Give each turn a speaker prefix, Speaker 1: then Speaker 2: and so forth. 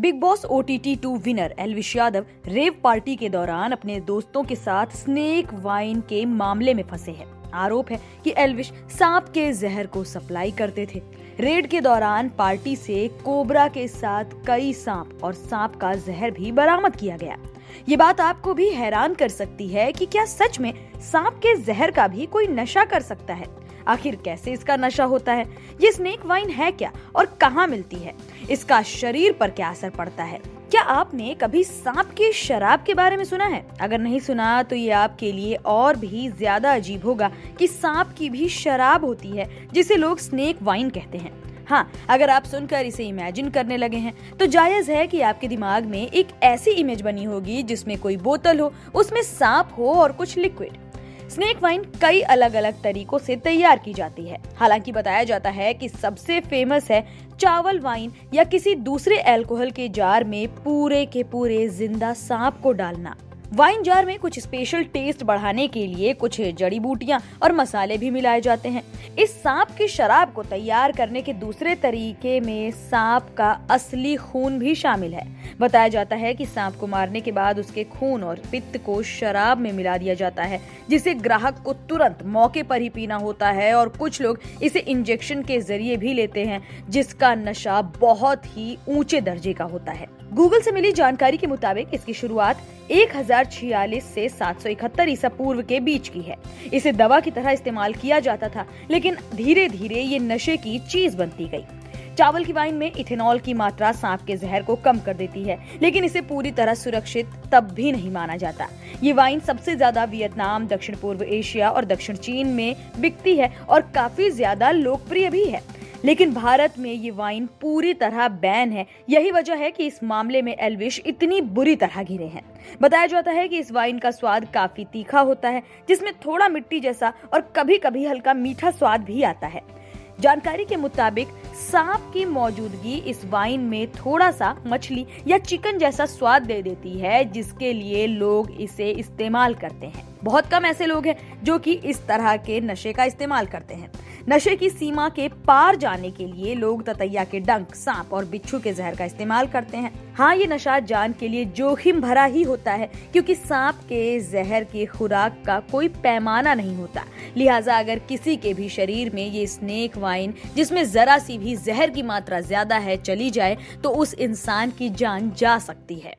Speaker 1: Big boss OTT 2 winner Elvish Yadav rave party के दौरान अपने दोस्तों के साथ स्नेक वाइन के मामले में फंसे हैं। आरोप है कि एल्विश सांप के जहर को सप्लाई करते थे। रेड के दौरान पार्टी से कोबरा के साथ कई सांप और सांप का जहर भी बरामद किया गया। ये बात आपको भी हैरान कर सकती है कि क्या सच में सांप के जहर का भी कोई नशा कर सकता है? आखिर कैसे इसका नशा होता है? ये स्नेक वाइन है क्या और कहाँ मिलती है? इसका शरीर पर क्या असर पड़ता है? क्या आपने कभी सांप की शराब के बारे में सुना है? अगर नहीं सुना तो ये आपके लिए और भी ज्यादा अजीब होगा कि सांप की भी शराब होती है जिसे लोग स्नेक वाइन कहते हैं। हाँ, अगर आप सुनकर इसे इमेजिन करने लगे हैं तो जायज है कि आपके दिमाग में एक ऐसी इमेज बनी होगी जिसमें कोई बोतल हो, उसमें सांप हो और कुछ लिक्विड। स्नेक वाइन कई अलग अलग तरीकों से तैयार की जाती है। हालांकि बताया जाता है कि सबसे फेमस है चावल वाइन या किसी दूसरे अल्कोहल के जार में पूरे के पूरे जिंदा सांप को डालना। वाइन जार में कुछ स्पेशल टेस्ट बढ़ाने के लिए कुछ जड़ी बूटियां और मसाले भी मिलाए जाते हैं। इस सांप की शराब को तैयार करने के दूसरे तरीके में सांप का असली खून भी शामिल है। बताया जाता है कि सांप को मारने के बाद उसके खून और पित्त को शराब में मिला दिया जाता है, जिसे ग्राहक को तुरंत मौके पर ही पीना होता है और कुछ लोग इसे इंजेक्शन के जरिए भी लेते हैं, जिसका नशा बहुत ही ऊंचे दर्जे का होता है। गूगल से मिली जानकारी के मुताबिक इसकी शुरुआत 1046 से 771 ईसा पूर्व के बीच की है। इसे दवा की तरह इस्तेमाल किया जाता था, लेकिन धीरे धीरे ये नशे की चीज बनती गई। चावल की वाइन में इथेनॉल की मात्रा सांप के जहर को कम कर देती है, लेकिन इसे पूरी तरह सुरक्षित तब भी नहीं माना जाता। ये वाइन सबसे ज्यादा वियतनाम, दक्षिण पूर्व एशिया और दक्षिण चीन में बिकती है और काफी ज्यादा लोकप्रिय भी है। लेकिन भारत में ये वाइन पूरी तरह बैन है। यही वजह है कि इस मामले में एल्विश इतनी बुरी तरह घिरे हैं। बताया जाता है कि इस वाइन का स्वाद काफी तीखा होता है, जिसमें थोड़ा मिट्टी जैसा और कभी-कभी हल्का मीठा स्वाद भी आता है। जानकारी के मुताबिक सांप की मौजूदगी इस वाइन में थोड़ा सा मछली या चिकन जैसा स्वाद दे देती है, जिसके लिए लोग इसे इस्तेमाल करते हैं। बहुत कम ऐसे लोग हैं जो कि इस तरह के नशे का इस्तेमाल करते हैं। नशे की सीमा के पार जाने के लिए लोग ततैया के डंक, सांप और बिच्छू के जहर का इस्तेमाल करते हैं। हाँ, ये नशा जान के लिए जोखिम भरा ही होता है, क्योंकि सांप के जहर की खुराक का कोई पैमाना नहीं होता। लिहाजा अगर किसी के भी शरीर में ये स्नेक वाइन, जिसमें जरा सी भी जहर की मात्रा ज्यादा है, चली जाए तो उस इंसान की जान जा सकती है।